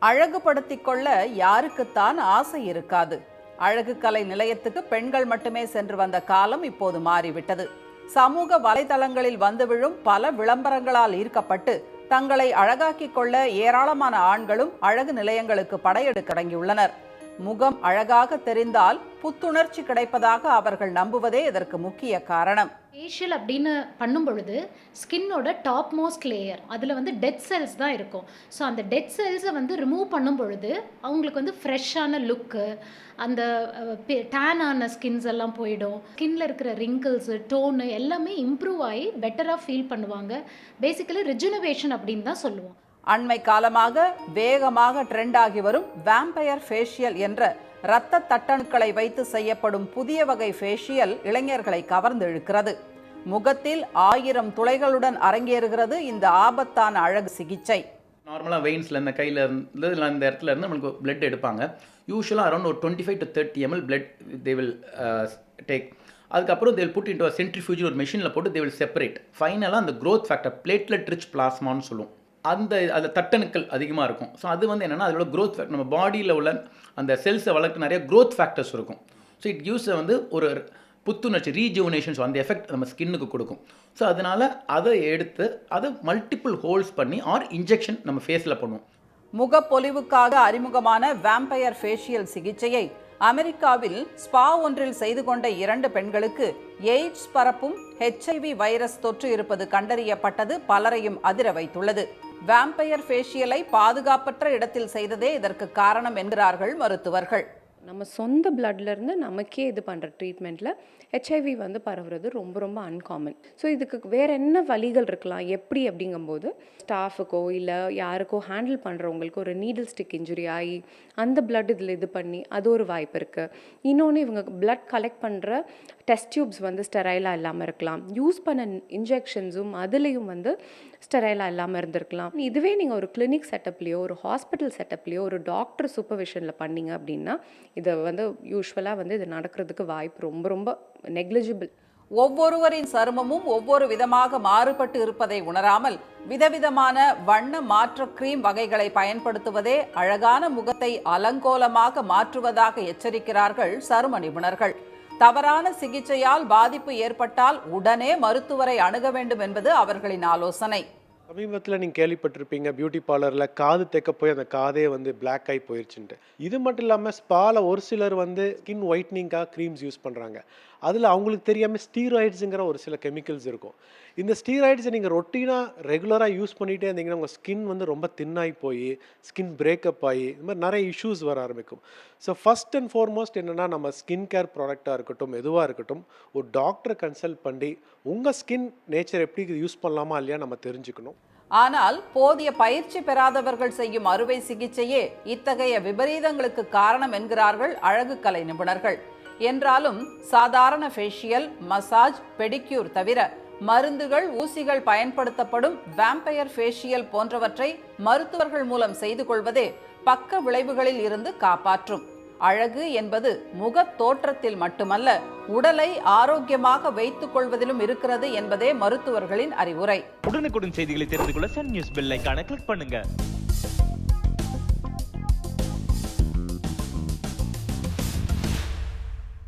அழகுபடுத்திக் கொள்ள யாருக்குத்தான் ஆசை இருக்காது? அழகு கலை நிலையத்துக்கு பெண்கள் மட்டுமே சென்று வந்த காலம் இப்போது மாறிவிட்டது. சமூக வலைதளங்களில் வந்து விழும் பல விளம்பரங்களால் ஈர்க்கப்பட்டு தங்களை அழகாக்கிக் கொள்ள ஏராளமான ஆண்களும் அழகு நிலையங்களுக்கு படையெடுக்க தொடங்கியுள்ளனர். முகம் அழகாக தெரிந்தால் புத்துணர்ச்சி கிடைப்பதாக அவர்கள் நம்புவதே இதற்கு முக்கிய காரணம். ஃபேஷியல் அப்படின்னு பண்ணும் பொழுது ஸ்கின்னோட டாப் மோஸ்ட் லேயர் அதில் வந்து டெட் செல்ஸ் தான் இருக்கும். ஸோ அந்த டெட் செல்ஸை வந்து ரிமூவ் பண்ணும் பொழுது அவங்களுக்கு வந்து ஃப்ரெஷ்ஷான லுக்கு, அந்த டேன் ஆன ஸ்கின்ஸ் எல்லாம் போயிடும். ஸ்கின்ல இருக்கிற ரிங்கிள்ஸு, டோனு எல்லாமே இம்ப்ரூவ் ஆகி பெட்டராக ஃபீல் பண்ணுவாங்க. பேசிக்கலி ரிஜுனவேஷன் அப்படின்னு தான் சொல்லுவோம். அண்மை காலமாக வேகமாக ட்ரெண்ட் ஆகி வரும் வேம்பயர் ஃபேஷியல் என்ற இரத்த தட்டணுக்களை வைத்து செய்யப்படும் புதிய வகை ஃபேஷியல் இளைஞர்களை கவர்ந்து இழுக்கிறது. முகத்தில் 1000 துளைகளுடன் அரங்கேறுகிறது இந்த ஆபத்தான அழகு சிகிச்சை. நார்மலாக வெயின்ஸில் இந்த கையில் இருந்து இல்லை அந்த இடத்துல இருந்து நம்மளுக்கு பிளட் எடுப்பாங்க. யூஸ்வலாக அரௌண்ட் ஒரு 25 to 30 ml blood they will take. அதுக்கப்புறம் they will put into centrifuge ஒரு மெஷினில் போட்டு தே வில் செப்பரேட். ஃபைனலாக அந்த க்ரோத் ஃபேக்டர் பிளேட்லெட் ரிச் பிளாஸ்மான்னு சொல்லுவோம். அந்த தட்டணுக்கள் அதிகமாக இருக்கும். ஸோ அது வந்து என்னென்னா அதோட க்ரோத் ஃபேக்டர், நம்ம பாடியில் உள்ள அந்த செல்ஸை வளர்க்க நிறைய க்ரோத் ஃபேக்டர்ஸ் இருக்கும். ஸோ இட் கிவ்ஸ் வந்து ஒரு புத்துணர்ச்சி, ரீஜுவனேஷன், ஸோ அந்த எஃபெக்ட் நம்ம ஸ்கின்னுக்கு கொடுக்கும். ஸோ அதனால் அதை எடுத்து அதை மல்டிபிள் ஹோல்ஸ் பண்ணி ஆர் இன்ஜெக்ஷன் நம்ம ஃபேஸில் பண்ணுவோம். முகப்பொலிவுக்காக அறிமுகமான வேம்பயர் ஃபேஷியல் சிகிச்சையை அமெரிக்காவில் ஸ்பா ஒன்றில் செய்து கொண்ட 2 பெண்களுக்கு எய்ட்ஸ் பரப்பும் HIV வைரஸ் தொற்று இருப்பது கண்டறியப்பட்டது பலரையும் அதிர வைத்துள்ளது. வேம்பயர் ஃபேஷியலை பாதுகாப்பற்ற இடத்தில் செய்ததே இதற்கு காரணம் என்கிறார்கள் மருத்துவர்கள். நம்ம சொந்த பிளட்லேருந்து நமக்கே இது பண்ணுற ட்ரீட்மெண்ட்டில் ஹெச்ஐவி வந்து பரவுறது ரொம்ப ரொம்ப அன்காமன். ஸோ இதுக்கு வேறு என்ன வழிகள் இருக்கலாம், எப்படி அப்படிங்கும்போது ஸ்டாஃபுக்கோ இல்லை யாருக்கோ ஹேண்டில் பண்ணுறவங்களுக்கு ஒரு நீடில் ஸ்டிக் இன்ஜுரி ஆகி அந்த பிளட் இதில் இது பண்ணி அது ஒரு வாய்ப்பு இருக்குது. இன்னொன்று இவங்க பிளட் கலெக்ட் பண்ணுற டெஸ்ட் டியூப்ஸ் வந்து ஸ்டெரைலாக இல்லாமல் இருக்கலாம். யூஸ் பண்ண இன்ஜெக்ஷன்ஸும் அதுலேயும் வந்து ஸ்டெரைலாக இல்லாமல் இருந்திருக்கலாம். இதுவே நீங்கள் ஒரு கிளினிக் செட்டப்லேயோ ஒரு ஹாஸ்பிட்டல் செட்டப்லேயோ ஒரு டாக்டர் சூப்பர்விஷனில் பண்ணீங்க அப்படின்னா இதை வந்து யூஸ்வலாக வந்து இது நடக்கிறதுக்கு வாய்ப்பு ரொம்ப ரொம்ப நெக்லிஜிபிள். ஒவ்வொருவரின் சருமமும் ஒவ்வொரு விதமாக மாறுபட்டு இருப்பதை உணராமல் விதவிதமான வண்ண மாற்ற கிரீம் வகைகளை பயன்படுத்துவதே அழகான முகத்தை அலங்கோலமாக மாற்றுவதாக எச்சரிக்கிறார்கள் சரும நிபுணர்கள். தவறான சிகிச்சையால் பாதிப்பு ஏற்பட்டால் உடனே மருத்துவரை அணுக வேண்டும் என்பது அவர்களின் ஆலோசனை. சமீபத்தில் நீங்கள் கேள்விப்பட்டிருப்பீங்க, பியூட்டி பார்லரில் காது தைக்க போய் அந்த காதே வந்து பிளாக் ஆகி போயிடுச்சுன்ட்டு. இது மட்டும் இல்லாமல் ஸ்பாவில் ஒரு சிலர் வந்து ஸ்கின் ஒயிட்னிங்காக க்ரீம்ஸ் யூஸ் பண்ணுறாங்க. அதில் அவங்களுக்கு தெரியாமல் ஸ்டீராய்ட்ஸுங்கிற ஒரு சில கெமிக்கல்ஸ் இருக்கும். இந்த ஸ்டீராய்ட்ஸை நீங்கள் ரொட்டீனாக ரெகுலராக யூஸ் பண்ணிகிட்டே இருந்தீங்கன்னா உங்கள் ஸ்கின் வந்து ரொம்ப தின்னாகி போய் ஸ்கின் பிரேக்கப் ஆகி இது மாதிரி நிறைய இஷ்யூஸ் வர ஆரம்பிக்கும். ஸோ ஃபஸ்ட் அண்ட் ஃபார்மோஸ்ட் என்னென்னா நம்ம ஸ்கின் கேர் ப்ராடக்டாக இருக்கட்டும் எதுவாக இருக்கட்டும் ஒரு டாக்டரை கன்சல்ட் பண்ணி உங்கள் ஸ்கின் நேச்சர் எப்படி யூஸ் பண்ணலாமா இல்லையா நம்ம தெரிஞ்சுக்கணும். ஆனால் போதிய பயிற்சி பெறாதவர்கள் செய்யும் அறுவை சிகிச்சையே இத்தகைய விபரீதங்களுக்கு காரணம் என்கிறார்கள் அழகு கலை நிபுணர்கள். என்றாலும் சாதாரண ஃபேஷியல், மசாஜ், பெடிக்யூர் தவிர மருந்துகள், ஊசிகள் பயன்படுத்தப்படும் வேம்பயர் ஃபேஷியல் போன்றவற்றை மருத்துவர்கள் மூலம் செய்து கொள்வதே பக்க விளைவுகளில் இருந்து காப்பாற்றும். அழகு என்பது முக தோற்றத்தில் மட்டுமல்ல, உடலை ஆரோக்கியமாக வைத்துக் கொள்வதிலும் இருக்கிறது என்பதே மருத்துவர்களின் அறிவுரை. உடனுக்குடன் செய்திகளை தெரிந்து கொள்ள சன் நியூஸ் பெல் ஐகானை கிளிக் பண்ணுங்க.